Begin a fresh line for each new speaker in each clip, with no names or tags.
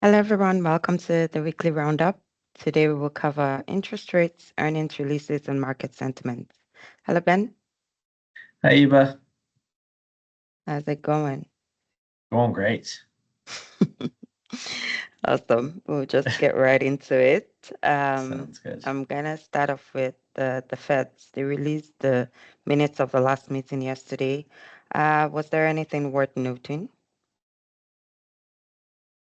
Hello, everyone. Welcome to the weekly roundup. Today we will cover interest rates, earnings releases, and market sentiment. Hello, Ben.
Hey, Eva.
How's it going?
Going great.
Awesome. We'll just get right into it.
Sounds good.
I'm gonna start off with the Feds. They released the minutes of the last meeting yesterday. Was there anything worth noting?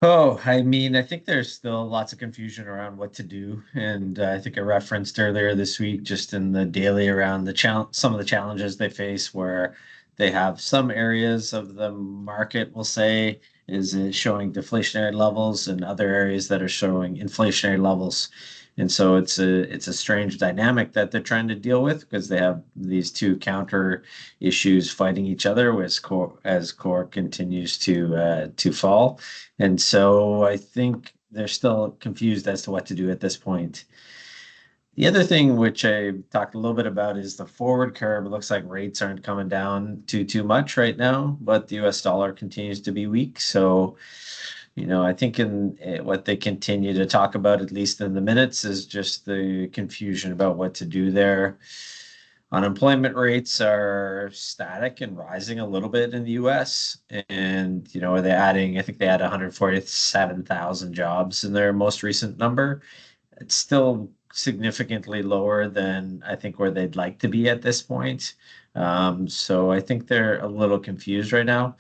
Oh, I mean, I think there's still lots of confusion around what to do. And I think I referenced earlier this week, just in the daily around some of the challenges they face, where they have some areas of the market, we'll say, is showing deflationary levels and other areas that are showing inflationary levels. And so it's a strange dynamic that they're trying to deal with because they have these two counter issues fighting each other as core continues to fall. And so I think they're still confused as to what to do at this point. The other thing which I talked a little bit about is the forward curve. It looks like rates aren't coming down too much right now, but the US dollar continues to be weak. So, I think in what they continue to talk about, at least in the minutes, is just the confusion about what to do there. Unemployment rates are static and rising a little bit in the US. And, are they adding, I think they had 147,000 jobs in their most recent number. It's still significantly lower than I think where they'd like to be at this point. So I think they're a little confused right now.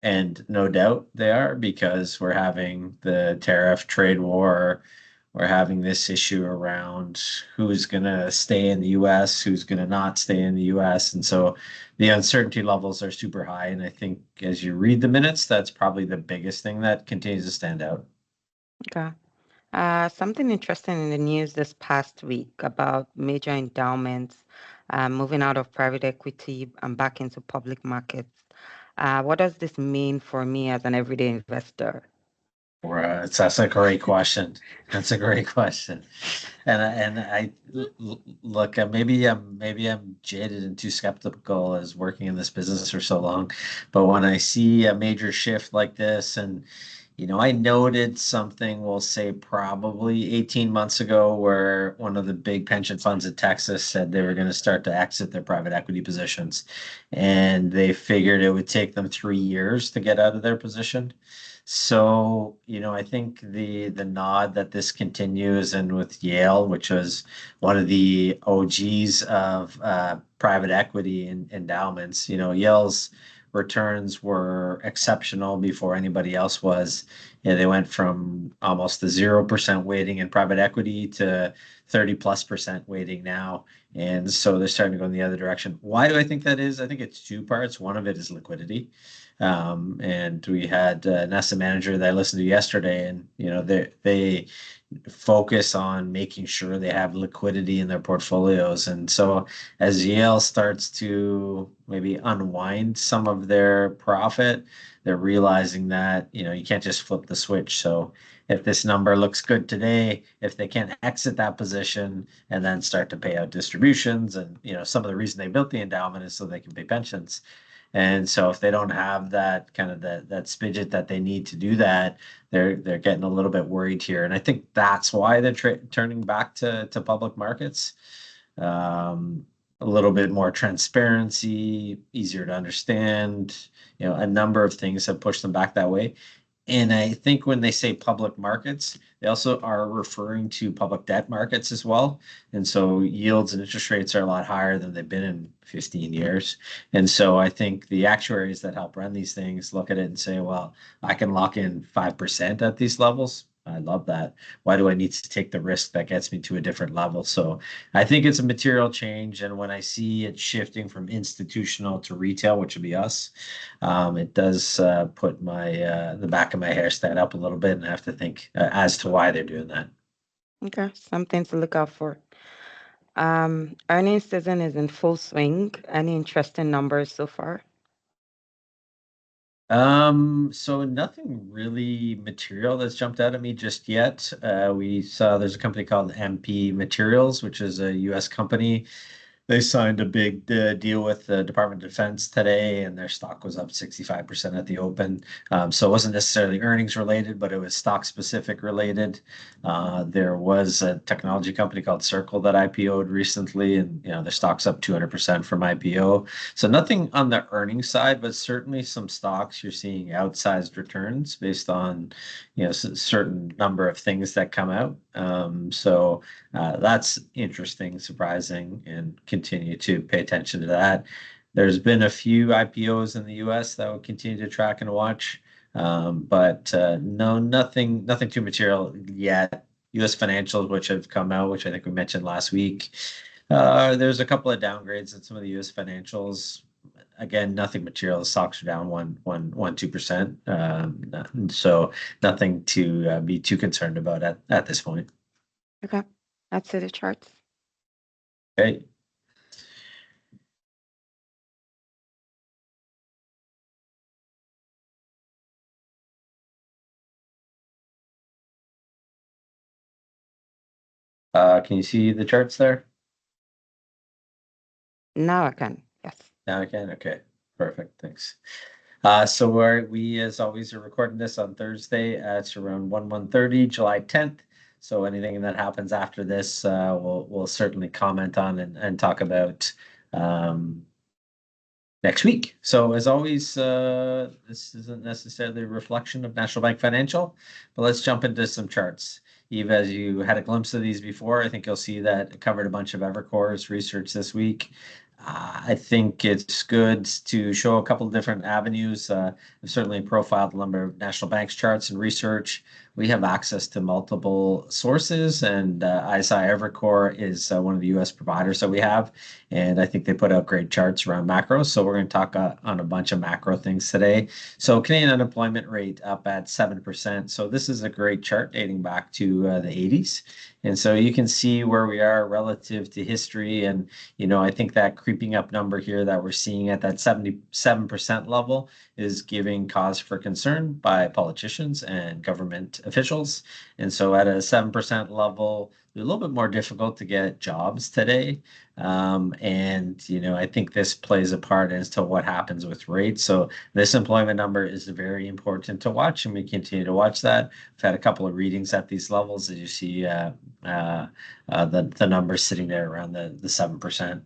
And no doubt they are because we're having the tariff trade war. We're having this issue around who's going to stay in the US, who's going to not stay in the US. And so the uncertainty levels are super high. And I think as you read the minutes, that's probably the biggest thing that continues to stand out.
Okay. Something interesting in the news this past week about major endowments moving out of private equity and back into public markets. What does this mean for me as an everyday investor?
That's a great question. That's a great question. Look, maybe I'm jaded and too skeptical as working in this business for so long, but when I see a major shift like this, and I noted something, we'll say probably 18 months ago, where one of the big pension funds in Texas said they were going to start to exit their private equity positions, and they figured it would take them 3 years to get out of their position. So, I think the nod that this continues, and with Yale, which was one of the OGs of private equity and endowments, Yale's returns were exceptional before anybody else was. They went from almost the 0% weighting in private equity to 30+% weighting now. And so they're starting to go in the other direction. Why do I think that is? I think it's two parts. One of it is liquidity. And we had an asset manager that I listened to yesterday, and they focus on making sure they have liquidity in their portfolios. And so as Yale starts to maybe unwind some of their profit, they're realizing that you can't just flip the switch. So if this number looks good today, if they can't exit that position and then start to pay out distributions, and some of the reason they built the endowment is so they can pay pensions. And so if they don't have that kind of that spigot that they need to do that, they're getting a little bit worried here. And I think that's why they're turning back to public markets. A little bit more transparency, easier to understand. A number of things have pushed them back that way. And I think when they say public markets, they also are referring to public debt markets as well. And so yields and interest rates are a lot higher than they've been in 15 years. And so I think the actuaries that help run these things look at it and say, well, I can lock in 5% at these levels. I love that. Why do I need to take the risk that gets me to a different level? So I think it's a material change. And when I see it shifting from institutional to retail, which would be us, it does put the back of my hair stand up a little bit, and I have to think as to why they're doing that.
Okay, something to look out for. Earnings season is in full swing. Any interesting numbers so far?
So nothing really material that's jumped out at me just yet. We saw there's a company called MP Materials, which is a US company. They signed a big deal with the Department of Defense today, and their stock was up 65% at the open. So it wasn't necessarily earnings related, but it was stock specific related. There was a technology company called Circle that IPO'd recently, and their stock's up 200% from IPO. So nothing on the earnings side, but certainly some stocks you're seeing outsized returns based on certain number of things that come out. That's interesting, surprising, and continue to pay attention to that. There's been a few IPOs in the US that will continue to track and watch, but no, nothing too material yet. US financials, which have come out, which I think we mentioned last week. There's a couple of downgrades in some of the US financials. Again, nothing material. The stocks are down 2%. So nothing to be too concerned about at this point.
Okay. That's it, the charts.
Okay. Can you see the charts there?
Now I can. Yes.
Now I can. Okay, perfect. Thanks. So we, as always, are recording this on Thursday. It's around 1:30, July 10th. So anything that happens after this, we'll certainly comment on and talk about next week. So as always, this isn't necessarily a reflection of National Bank Financial, but let's jump into some charts. Eve, as you had a glimpse of these before, I think you'll see that it covered a bunch of Evercore's research this week. I think it's good to show a couple of different avenues. I've certainly profiled a number of national banks charts and research. We have access to multiple sources, and ISI Evercore is one of the US providers that we have. And I think they put out great charts around macro. So we're going to talk on a bunch of macro things today. So Canadian unemployment rate up at 7%. So this is a great chart dating back to the 80s. And so you can see where we are relative to history. And, I think that creeping up number here that we're seeing at that 77% level is giving cause for concern by politicians and government officials. And so at a 7% level, it's a little bit more difficult to get jobs today. I think this plays a part as to what happens with rates. So this employment number is very important to watch, and we continue to watch that. We've had a couple of readings at these levels, as you see the numbers sitting there around the 7%.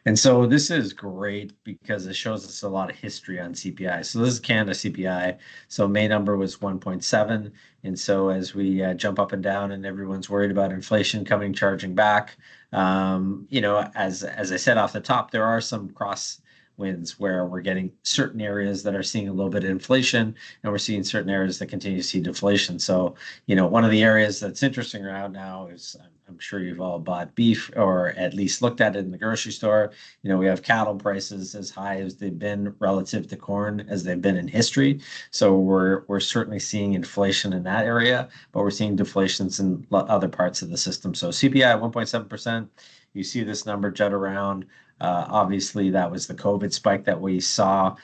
And so this is great because it shows us a lot of history on CPI. So this is Canada CPI. So May number was 1.7. And so as we jump up and down and everyone's worried about inflation charging back, as I said off the top, there are some cross wins where we're getting certain areas that are seeing a little bit of inflation, and we're seeing certain areas that continue to see deflation. So, one of the areas that's interesting around now is I'm sure you've all bought beef or at least looked at it in the grocery store. We have cattle prices as high as they've been relative to corn as they've been in history. So we're certainly seeing inflation in that area, but we're seeing deflations in other parts of the system. So CPI 1.7%. You see this number jut around. Obviously, that was the COVID spike that we saw.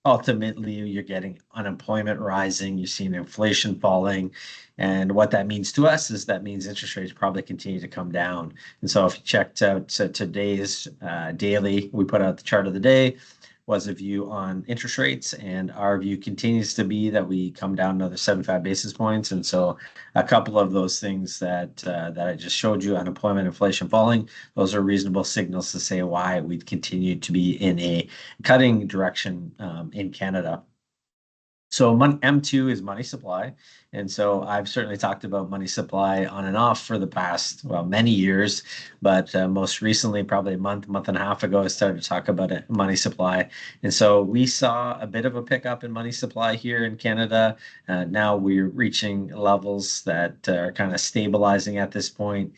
Ultimately, you're getting unemployment rising, you're seeing inflation falling. And what that means to us is that means interest rates probably continue to come down. And so if you checked out today's daily, we put out the chart of the day, was a view on interest rates, and our view continues to be that we come down another 75 basis points. And so a couple of those things that I just showed you, unemployment, inflation falling, those are reasonable signals to say why we'd continue to be in a cutting direction in Canada. So M2 is money supply. And so I've certainly talked about money supply on and off for the past, many years. But most recently, probably a month and a half ago, I started to talk about money supply. And so we saw a bit of a pickup in money supply here in Canada. Now we're reaching levels that are kind of stabilizing at this point.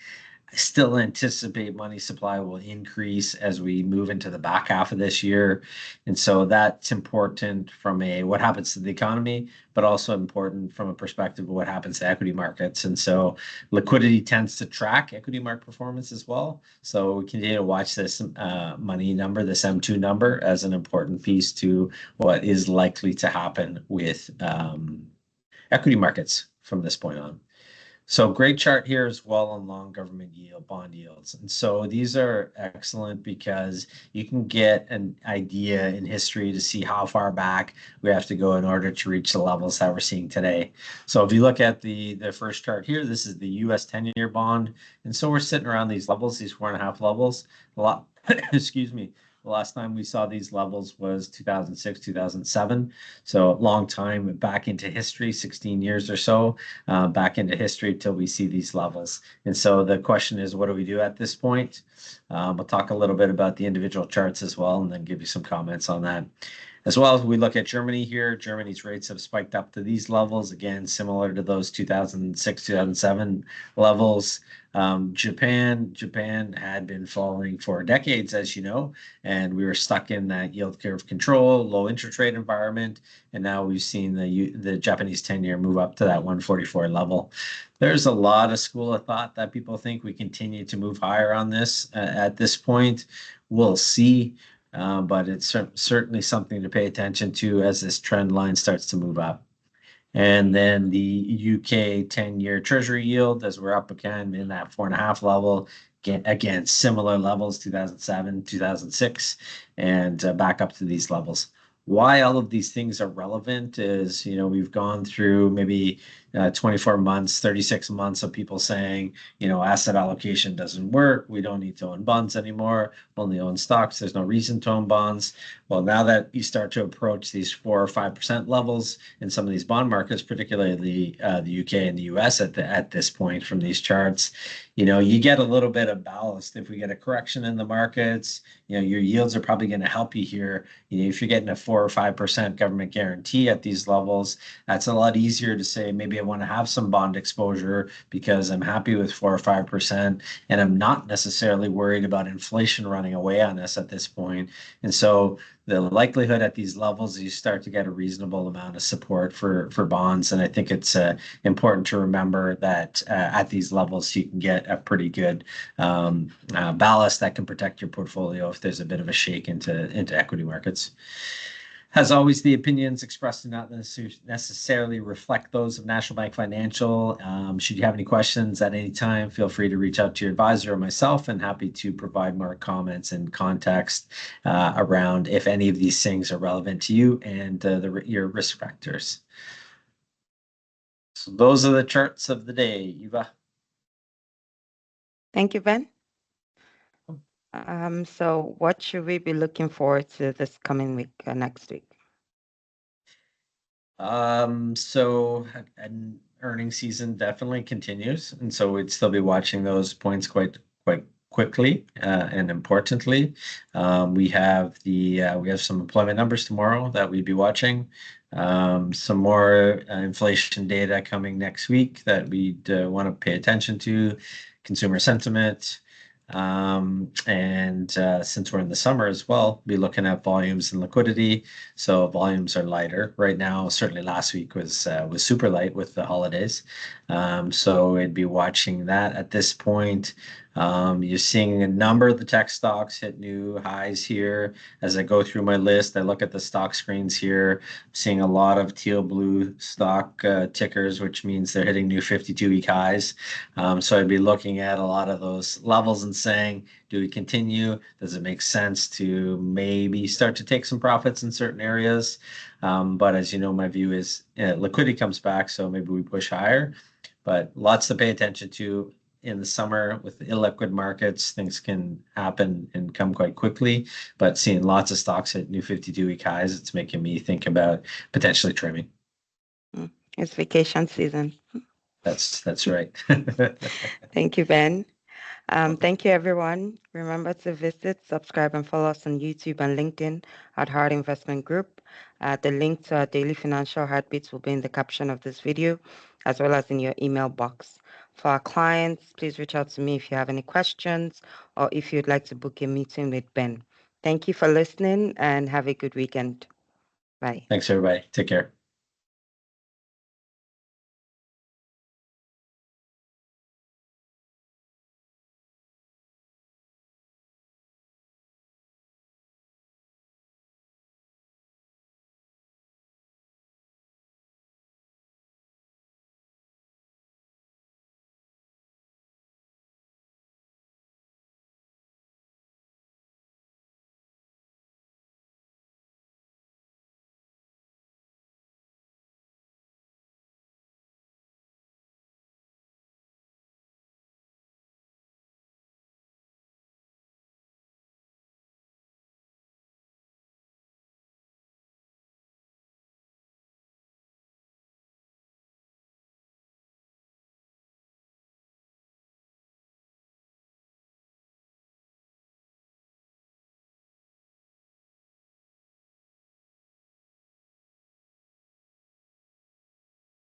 I still anticipate money supply will increase as we move into the back half of this year. And so that's important from what happens to the economy, but also important from a perspective of what happens to equity markets. And so liquidity tends to track equity market performance as well. So we continue to watch this money number, this M2 number, as an important piece to what is likely to happen with equity markets from this point on. So great chart here as well on long government yield, bond yields. And so these are excellent because you can get an idea in history to see how far back we have to go in order to reach the levels that we're seeing today. So if you look at the first chart here, this is the US 10-year bond. And so we're sitting around these levels, these 4.5 levels. A lot, excuse me. The last time we saw these levels was 2006, 2007. So a long time back into history, 16 years or so back into history till we see these levels. And so the question is, what do we do at this point? We'll talk a little bit about the individual charts as well, and then give you some comments on that. As well as we look at Germany here, Germany's rates have spiked up to these levels, again, similar to those 2006, 2007 levels. Japan had been falling for decades, as you know, and we were stuck in that yield curve control, low interest rate environment, and now we've seen the Japanese 10-year move up to that 144 level. There's a lot of school of thought that people think we continue to move higher on this at this point. We'll see. But it's certainly something to pay attention to as this trend line starts to move up. And then the UK 10-year Treasury yield, as we're up again in that 4.5 level, again, similar levels, 2007, 2006, and back up to these levels. Why all of these things are relevant is, we've gone through maybe 24 months, 36 months of people saying, asset allocation doesn't work. We don't need to own bonds anymore, only own stocks. There's no reason to own bonds. Well, now that you start to approach these 4 or 5% levels in some of these bond markets, particularly the UK and the US at this point from these charts, you get a little bit of ballast. If we get a correction in the markets, your yields are probably going to help you here. If you're getting a 4 or 5% government guarantee at these levels, that's a lot easier to say, maybe I want to have some bond exposure because I'm happy with 4 or 5%, and I'm not necessarily worried about inflation running away on us at this point. And so the likelihood at these levels, you start to get a reasonable amount of support for bonds. And I think it's important to remember that at these levels, you can get a pretty good ballast that can protect your portfolio if there's a bit of a shake into equity markets. As always, the opinions expressed do not necessarily reflect those of National Bank Financial. Should you have any questions at any time, feel free to reach out to your advisor or myself, and happy to provide more comments and context around if any of these things are relevant to you and your risk factors. So those are the charts of the day. Eva.
Thank you, Ben. So what should we be looking forward to this coming week, next week?
So an earnings season definitely continues, and so we'd still be watching those points quite quickly and importantly. We have some employment numbers tomorrow that we'd be watching. Some more inflation data coming next week that we'd want to pay attention to. Consumer sentiment. And since we're in the summer as well, be looking at volumes and liquidity. So volumes are lighter right now. Certainly last week was super light with the holidays. So we'd be watching that at this point. You're seeing a number of the tech stocks hit new highs here. As I go through my list, I look at the stock screens here. I'm seeing a lot of teal blue stock tickers, which means they're hitting new 52-week highs. So I'd be looking at a lot of those levels and saying, do we continue? Does it make sense to maybe start to take some profits in certain areas? But as you know, my view is liquidity comes back, so maybe we push higher. But lots to pay attention to in the summer with the illiquid markets. Things can happen and come quite quickly. But seeing lots of stocks at new 52-week highs, it's making me think about potentially trimming.
It's vacation season.
That's right.
Thank you, Ben. Thank you, everyone. Remember to visit, subscribe, and follow us on YouTube and LinkedIn at Hart Investment Group. The link to our daily financial heartbeats will be in the caption of this video, as well as in your email box. For our clients, please reach out to me if you have any questions or if you'd like to book a meeting with Ben. Thank you for listening and have a good weekend. Bye.
Thanks, everybody. Take care.